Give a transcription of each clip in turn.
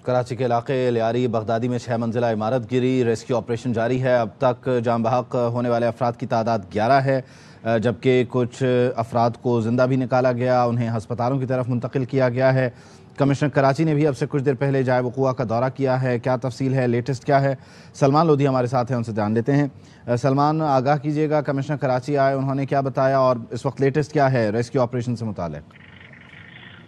कराची के इलाके लियारी बगदादी में 6 मंजिला इमारत गिरी। रेस्क्यू ऑपरेशन जारी है। अब तक जान बहक होने वाले अफराद की तादाद 11 है, जबकि कुछ अफराद को जिंदा भी निकाला गया, उन्हें हस्पतालों की तरफ मुंतकिल किया गया है। कमिश्नर कराची ने भी अब से कुछ देर पहले जाए वक़ुआ का दौरा किया है। क्या तफसील है, लेटेस्ट क्या है? सलमान लोधी हमारे साथ हैं, उनसे जान लेते हैं। सलमान, आगाह कीजिएगा, कमिश्नर कराची आए, उन्होंने क्या बताया और इस वक्त लेटेस्ट क्या है रेस्क्यू ऑपरेशन से मुताल्लिक?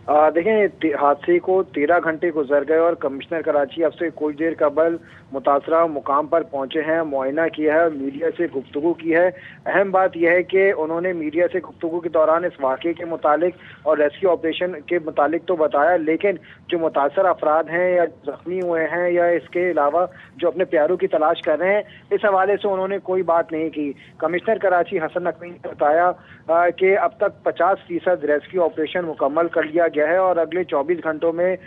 देखें, हादसे को 13 घंटे गुजर गए और कमिश्नर कराची अब से कुछ देर कबल मुतासरा मुकाम पर पहुंचे हैं, मुआयना किया है, मीडिया से गुफ्तगू की है। अहम बात यह है कि उन्होंने मीडिया से गुफ्तगू के दौरान इस वाक़े के मुतालिक और रेस्क्यू ऑपरेशन के मुतालिक तो बताया, लेकिन जो मुतासर अफराद हैं या जख्मी हुए हैं या इसके अलावा जो अपने प्यारों की तलाश कर रहे हैं, इस हवाले से उन्होंने कोई बात नहीं की। कमिश्नर कराची हसन नकवी ने बताया कि अब तक 50% रेस्क्यू ऑपरेशन मुकम्मल कर लिया गया है और अगले 24 घंटों में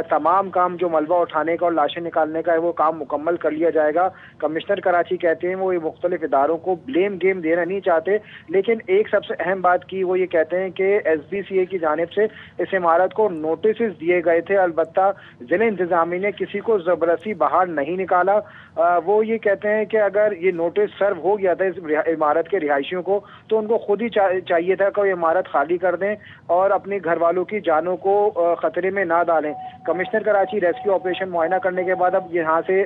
तमाम काम जो मलबा उठाने का और लाशें निकालने का है वो काम मुकम्मल कर लिया जाएगा। कमिश्नर कराची कहते हैं वो ये मुख्तलिफ इदारों को ब्लेम गेम देना नहीं चाहते, लेकिन एक सबसे अहम बात की वो ये कहते हैं कि SBCA की जानिब से इस इमारत को नोटिस दिए गए थे, अलबत्ता जिला इंतजामी ने किसी को जबरदस्ती बाहर नहीं निकाला। वो ये कहते हैं कि अगर ये नोटिस सर्व हो गया था इस इमारत के रिहायशियों को तो उनको खुद ही चाहिए था कि वो इमारत खाली कर दें और अपने घर वालों की जानों को खतरे में ना डालें। कमिश्नर कराची रेस्क्यू ऑपरेशन मुआयना करने के बाद अब यहाँ से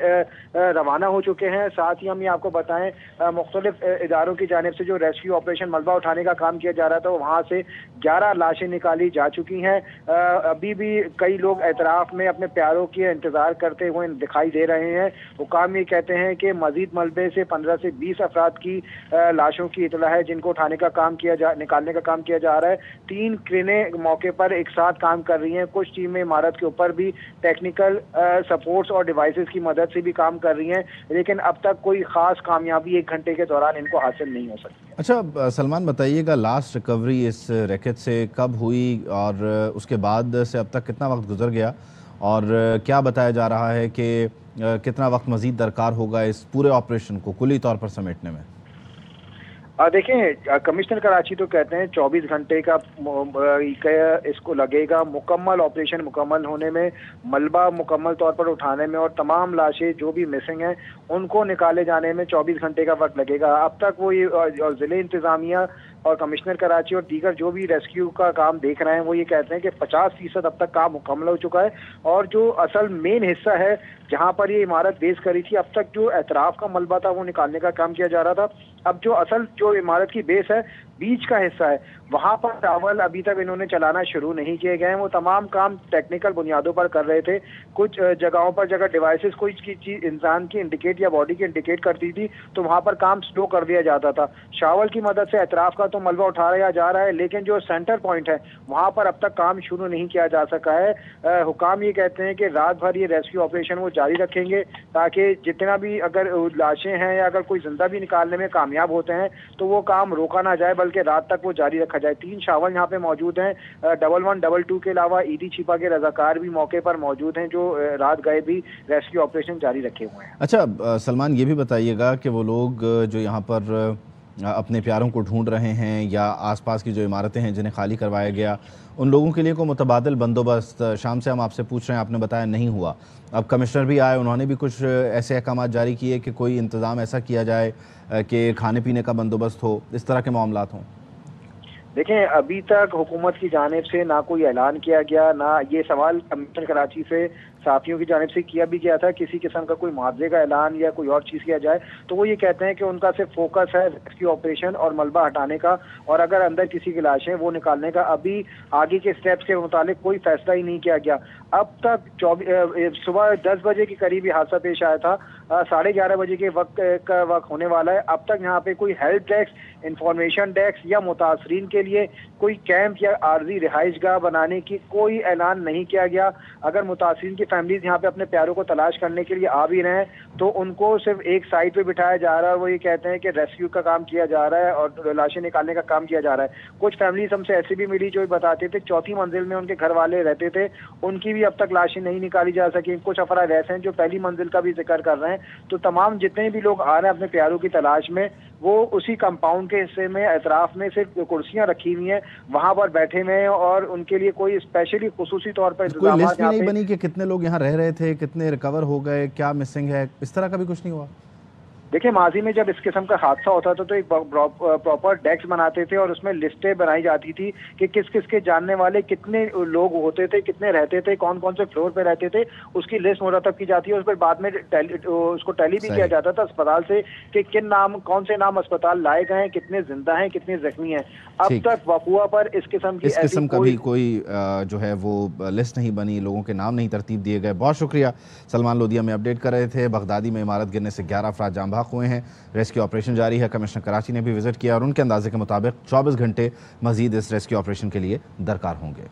रवाना हो चुके हैं। साथ ही हम ये आपको बताएं मुख्तलिफ इदारों की जानिब से जो रेस्क्यू ऑपरेशन मलबा उठाने का काम किया जा रहा था वहाँ से 11 लाशें निकाली जा चुकी हैं। अभी भी कई लोग एतराफ में अपने प्यारों के इंतजार करते हुए दिखाई दे रहे हैं। हुकाम ये कहते हैं कि मजीद मलबे से 15 से 20 अफराद की लाशों की इतला है जिनको उठाने का काम निकालने का काम किया जा रहा है। 3 क्रेनें मौके पर एक साथ काम कर रही हैं। कुछ टीमें इमारत के ऊपर भी टेक्निकल सपोर्ट्स और डिवाइसेस की मदद से भी काम कर रही हैं, लेकिन अब तक कोई खास कामयाबी 1 घंटे के दौरान इनको हासिल नहीं हो सकती। अच्छा सलमान, बताइएगा लास्ट रिकवरी इस रैकेट से कब हुई और उसके बाद से अब तक कितना वक्त गुजर गया और क्या बताया जा रहा है कि कितना वक्त मजीद दरकार होगा इस पूरे ऑपरेशन को कुली तौर पर समेटने में? देखें, कमिश्नर कराची तो कहते हैं 24 घंटे का इसको लगेगा मुकम्मल ऑपरेशन मुकम्मल होने में, मलबा मुकम्मल तौर पर उठाने में और तमाम लाशें जो भी मिसिंग हैं उनको निकाले जाने में 24 घंटे का वक्त लगेगा। अब तक वो ये और ज़िले इंतज़ामिया और कमिश्नर कराची और दीगर जो भी रेस्क्यू का काम देख रहे हैं वो ये कहते हैं कि 50% अब तक काम मुकम्मल हो चुका है और जो असल मेन हिस्सा है जहां पर ये इमारत बेस करी थी, अब तक जो एतराफ का मलबा था वो निकालने का काम किया जा रहा था। अब जो असल जो इमारत की बेस है, बीच का हिस्सा है, वहां पर टावल अभी तक इन्होंने चलाना शुरू नहीं किए गए हैं। वो तमाम काम टेक्निकल बुनियादों पर कर रहे थे। कुछ जगहों पर जगह डिवाइसेस कोई चीज इंसान की इंडिकेट या बॉडी की इंडिकेट करती थी तो वहां पर काम स्लो कर दिया जाता था। शावल की मदद से एतराफ का तो मलबा उठाया जा रहा है, लेकिन जो सेंटर पॉइंट है वहां पर अब तक काम शुरू नहीं किया जा सका है। हुकाम ये कहते हैं कि रात भर ये रेस्क्यू ऑपरेशन वो जारी रखेंगे ताकि जितना भी अगर लाशें हैं या अगर कोई जिंदा भी निकालने में कामयाब होते हैं तो वो काम रोका ना जाए बल्कि रात तक वो जारी रखा जाए। 3 शावल यहाँ पे मौजूद हैं। 1122 के अलावा ईदी छिपा के रजाकार भी मौके पर मौजूद हैं जो रात गए भी रेस्क्यू ऑपरेशन जारी रखे हुए हैं। अच्छा सलमान, ये भी बताइएगा कि वो लोग जो यहाँ पर अपने प्यारों को ढूंढ रहे हैं या आसपास की जो इमारतें हैं जिन्हें खाली करवाया गया, उन लोगों के लिए कोई मुतबादिल बंदोबस्त शाम से हम आपसे पूछ रहे हैं, आपने बताया नहीं हुआ। अब कमिश्नर भी आए, उन्होंने भी कुछ ऐसे अहकाम जारी किए कि कोई इंतज़ाम ऐसा किया जाए कि खाने पीने का बंदोबस्त हो, इस तरह के मामलात हों? देखें, अभी तक हुकूमत की जानिब से ना कोई ऐलान किया गया, ना ये सवाल कमिश्नर कराची से साथियों की जानिब से किया भी गया था किसी किस्म का कोई मुआवजे का ऐलान या कोई और चीज़ किया जाए, तो वो ये कहते हैं कि उनका सिर्फ फोकस है रेस्क्यू ऑपरेशन और मलबा हटाने का और अगर अंदर किसी की लाश है वो निकालने का। अभी आगे के स्टेप्स के मुतालिक कोई फैसला ही नहीं किया गया। अब तक सुबह 10 बजे के करीब ये हादसा पेश आया था, 11:30 बजे के वक्त होने वाला है। अब तक यहाँ पे कोई हेल्प डेस्क, इंफॉर्मेशन डेस्क या मुतासरीन के लिए कोई कैंप या आर्जी रिहाइशगाह बनाने की कोई ऐलान नहीं किया गया। अगर मुतासरीन की फैमिलीज यहाँ पे अपने प्यारों को तलाश करने के लिए आ भी रहे हैं तो उनको सिर्फ एक साइड पे बिठाया जा रहा है। वो ये कहते हैं कि रेस्क्यू का काम किया जा रहा है और लाशें निकालने का काम किया जा रहा है। कुछ फैमिलीज हमसे ऐसी भी मिली जो बताते थे 4थी मंजिल में उनके घर वाले रहते थे, उनकी भी अब तक लाशें नहीं निकाली जा सकी। कुछ अफराद ऐसे हैं जो पहली मंजिल का भी जिक्र कर रहे हैं तो तमाम जितने भी लोग आ रहे हैं अपने प्यारों की तलाश में, वो उसी कंपाउंड के हिस्से में एतराफ में सिर्फ कुर्सियां रखी हुई हैं, वहां पर बैठे हुए हैं और उनके लिए कोई स्पेशली खुसूसी तौर पर कोई इंतजाम लिस्ट भी यहाँ नहीं पे। बनी कि कितने लोग यहाँ रह रहे थे, कितने रिकवर हो गए, क्या मिसिंग है, इस तरह का भी कुछ नहीं हुआ? देखिए, माजी में जब इस किस्म का हादसा होता था तो एक प्रॉपर डेस्क बनाते थे और उसमें लिस्टें बनाई जाती थी कि किस किस के जानने वाले कितने लोग होते थे, कितने रहते थे, कौन कौन से फ्लोर पे रहते थे, उसकी लिस्ट मुरतब की जाती है। उस पर बाद में उसको टैली भी किया जाता था अस्पताल से कि किन नाम, कौन से नाम अस्पताल लाए गए हैं, कितने जिंदा हैं, कितने जख्मी हैं। अब तक वफुआ पर इस किस्म का भी कोई जो है वो लिस्ट नहीं बनी, लोगों के नाम नहीं तरतीब दिए गए। बहुत शुक्रिया। सलमान लोधिया में अपडेट कर रहे थे। बगदादी में इमारत गिरने से 11 अफराद जाम बहक हुए हैं। रेस्क्यू ऑपरेशन जारी है। कमिश्नर कराची ने भी विजिट किया और उनके अंदाजे के मुताबिक 24 घंटे मजीद इस रेस्क्यू ऑपरेशन के लिए दरकार होंगे।